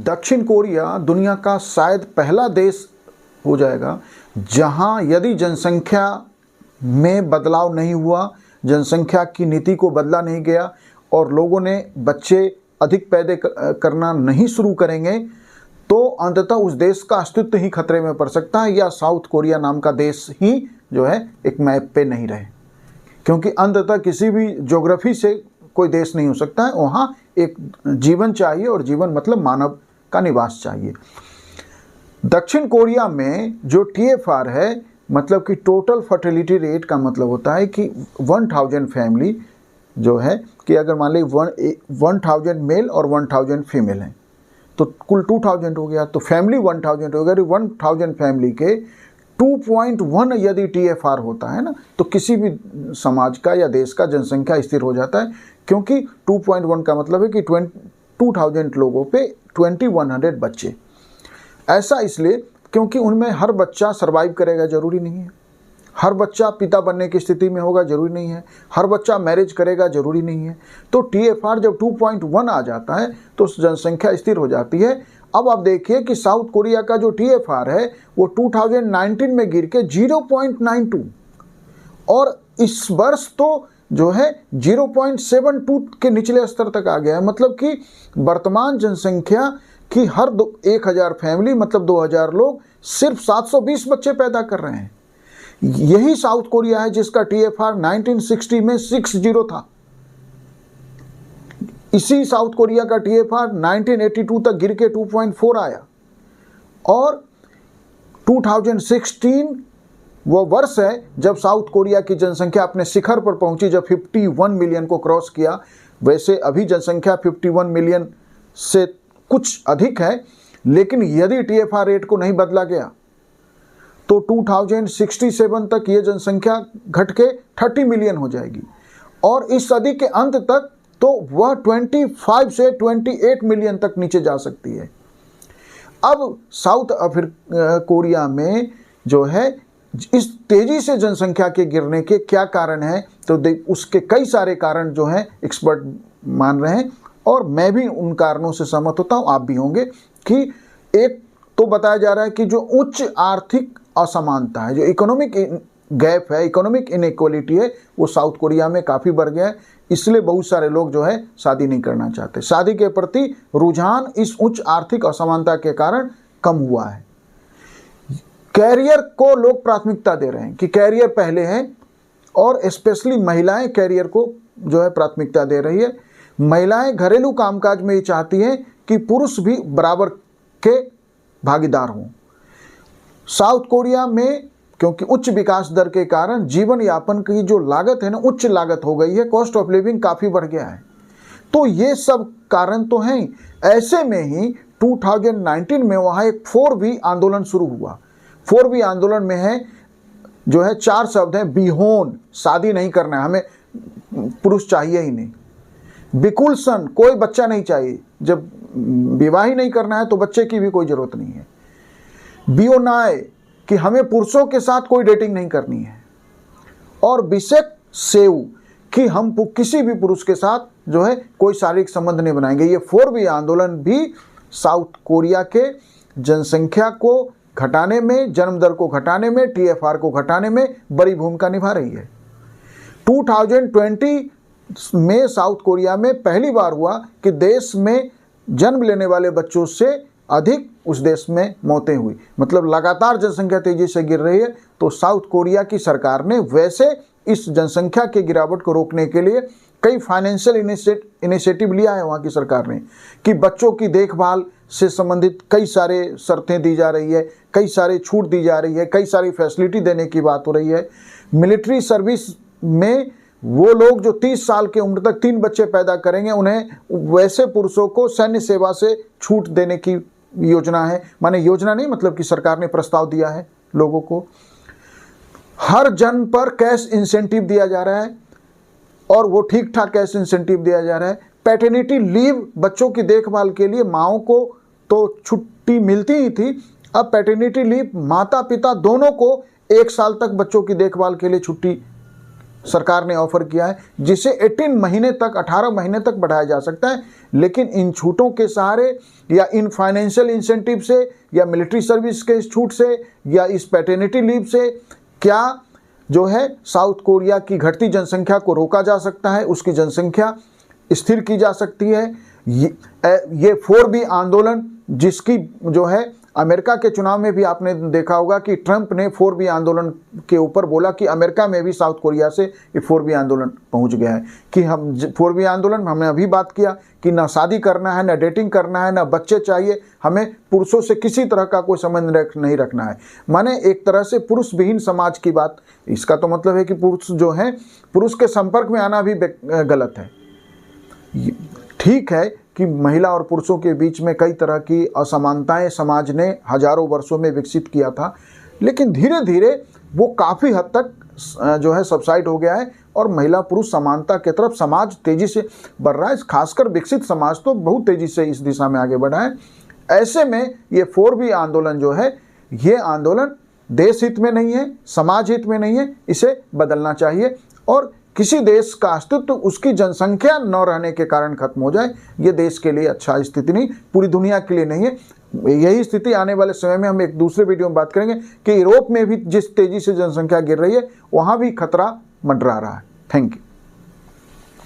दक्षिण कोरिया दुनिया का शायद पहला देश हो जाएगा जहां यदि जनसंख्या में बदलाव नहीं हुआ, जनसंख्या की नीति को बदला नहीं गया और लोगों ने बच्चे अधिक पैदा करना नहीं शुरू करेंगे, तो अंततः उस देश का अस्तित्व ही खतरे में पड़ सकता है, या साउथ कोरिया नाम का देश ही जो है एक मैप पे नहीं रहे। क्योंकि अंततः किसी भी ज्योग्राफी से कोई देश नहीं हो सकता है, वहाँ एक जीवन चाहिए, और जीवन मतलब मानव का निवास चाहिए। दक्षिण कोरिया में जो TFR है, मतलब कि टोटल फर्टिलिटी रेट का मतलब होता है कि 1000 फैमिली जो है कि अगर मान ली 1000 मेल और 1000 फीमेल हैं तो कुल 2000 हो गया, तो फैमिली 1000 हो गया। 1000 फैमिली के 2.1 यदि TFR होता है ना, तो किसी भी समाज का या देश का जनसंख्या स्थिर हो जाता है, क्योंकि 2.1 का मतलब है कि 2000 लोगों पे 2100 बच्चे। ऐसा इसलिए क्योंकि उनमें हर बच्चा सरवाइव करेगा जरूरी नहीं है, हर बच्चा पिता बनने की स्थिति में होगा जरूरी नहीं है, हर बच्चा मैरिज करेगा जरूरी नहीं है। तो TFR जब 2.1 आ जाता है तो जनसंख्या स्थिर हो जाती है। अब आप देखिए कि साउथ कोरिया का जो TFR है वो 2019 में गिर के 0.92 और इस वर्ष तो जो है 0.72 के निचले स्तर तक आ गया है। मतलब कि वर्तमान जनसंख्या की हर 1000 फैमिली मतलब 2000 लोग सिर्फ 720 बच्चे पैदा कर रहे हैं। यही साउथ कोरिया है जिसका TFR 1960 में 60 था। इसी साउथ कोरिया का TFR 1982 तक गिर के 2.4 आया, और 2016 वो वर्ष है जब साउथ कोरिया की जनसंख्या अपने शिखर पर पहुंची, जब 51 मिलियन को क्रॉस किया। वैसे अभी जनसंख्या 51 मिलियन से कुछ अधिक है, लेकिन यदि TFR रेट को नहीं बदला गया तो 2067 तक ये जनसंख्या घट के 30 मिलियन हो जाएगी, और इस सदी के अंत तक तो वह 25 से 28 मिलियन तक नीचे जा सकती है। अब साउथ कोरिया में जो है इस तेजी से जनसंख्या के गिरने के क्या कारण है, तो उसके कई सारे कारण जो हैं एक्सपर्ट मान रहे हैं, और मैं भी उन कारणों से सहमत होता हूं, आप भी होंगे। कि एक तो बताया जा रहा है कि जो उच्च आर्थिक असमानता है, जो इकोनॉमिक गैप है, इकोनॉमिक इनइक्वालिटी है, वो साउथ कोरिया में काफ़ी बढ़ गया है। इसलिए बहुत सारे लोग जो है शादी नहीं करना चाहते। शादी के प्रति रुझान इस उच्च आर्थिक असमानता के कारण कम हुआ है। कैरियर को लोग प्राथमिकता दे रहे हैं कि कैरियर पहले है, और स्पेशली महिलाएं कैरियर को जो है प्राथमिकता दे रही है। महिलाएं घरेलू कामकाज में ये चाहती हैं कि पुरुष भी बराबर के भागीदार हों। साउथ कोरिया में क्योंकि उच्च विकास दर के कारण जीवन यापन की जो लागत है ना, उच्च लागत हो गई है, कॉस्ट ऑफ लिविंग काफ़ी बढ़ गया है। तो ये सब कारण तो हैं। ऐसे में ही 2019 में वहाँ एक 4V आंदोलन शुरू हुआ। 4V आंदोलन में है जो है 4 शब्द हैं। बिहोन, शादी नहीं करना है, हमें पुरुष चाहिए ही नहीं। बिकुलसन, कोई बच्चा नहीं चाहिए, जब विवाह ही नहीं करना है तो बच्चे की भी कोई ज़रूरत नहीं है। बियोनाय, कि हमें पुरुषों के साथ कोई डेटिंग नहीं करनी है। और बिसेक सेव, कि हम किसी भी पुरुष के साथ जो है कोई शारीरिक संबंध नहीं बनाएंगे। ये 4V आंदोलन भी साउथ कोरिया के जनसंख्या को घटाने में, जन्म दर को घटाने में, TFR को घटाने में बड़ी भूमिका निभा रही है। 2020 में साउथ कोरिया में पहली बार हुआ कि देश में जन्म लेने वाले बच्चों से अधिक उस देश में मौतें हुई। मतलब लगातार जनसंख्या तेजी से गिर रही है। तो साउथ कोरिया की सरकार ने वैसे इस जनसंख्या की गिरावट को रोकने के लिए कई फाइनेंशियल इनिशिएटिव लिया है वहाँ की सरकार ने, कि बच्चों की देखभाल से संबंधित कई सारे शर्तें दी जा रही है, कई सारे छूट दी जा रही है, कई सारी फैसिलिटी देने की बात हो रही है। मिलिट्री सर्विस में वो लोग जो 30 साल की उम्र तक 3 बच्चे पैदा करेंगे, उन्हें वैसे पुरुषों को सैन्य सेवा से छूट देने की योजना है। माने योजना नहीं, मतलब कि सरकार ने प्रस्ताव दिया है लोगों को। हर जन्म पर कैश इंसेंटिव दिया जा रहा है, और वो ठीक ठाक कैश इंसेंटिव दिया जा रहा है। पैटर्निटी लीव, बच्चों की देखभाल के लिए माओं को तो छुट्टी मिलती ही थी, अब पैटर्निटी लीव माता पिता दोनों को 1 साल तक बच्चों की देखभाल के लिए छुट्टी सरकार ने ऑफर किया है, जिसे 18 महीने तक 18 महीने तक बढ़ाया जा सकता है। लेकिन इन छूटों के सहारे या इन फाइनेंशियल इंसेंटिव से या मिलिट्री सर्विस के इस छूट से या इस पैटर्निटी लीव से क्या जो है साउथ कोरिया की घटती जनसंख्या को रोका जा सकता है, उसकी जनसंख्या स्थिर की जा सकती है। ये 4B आंदोलन, जिसकी जो है अमेरिका के चुनाव में भी आपने देखा होगा कि ट्रंप ने 4B आंदोलन के ऊपर बोला कि अमेरिका में भी साउथ कोरिया से ये 4B आंदोलन पहुंच गया है कि हम 4B आंदोलन, हमने अभी बात किया कि ना शादी करना है, ना डेटिंग करना है, ना बच्चे चाहिए, हमें पुरुषों से किसी तरह का कोई संबंध नहीं रखना है। माने एक तरह से पुरुष विहीन समाज की बात। इसका तो मतलब है कि पुरुष जो है, पुरुष के संपर्क में आना भी गलत है। ठीक है कि महिला और पुरुषों के बीच में कई तरह की असमानताएं समाज ने हजारों वर्षों में विकसित किया था, लेकिन धीरे धीरे वो काफ़ी हद तक जो है सबसाइड हो गया है और महिला पुरुष समानता की तरफ समाज तेज़ी से बढ़ रहा है। खासकर विकसित समाज तो बहुत तेज़ी से इस दिशा में आगे बढ़ा है। ऐसे में ये 4B आंदोलन जो है, ये आंदोलन देश हित में नहीं है, समाज हित में नहीं है, इसे बदलना चाहिए और किसी देश का अस्तित्व उसकी जनसंख्या न रहने के कारण खत्म हो जाए, ये देश के लिए अच्छा स्थिति नहीं, पूरी दुनिया के लिए नहीं है। यही स्थिति आने वाले समय में हम एक दूसरे वीडियो में बात करेंगे कि यूरोप में भी जिस तेजी से जनसंख्या गिर रही है, वहाँ भी खतरा मंडरा रहा है। Thank you.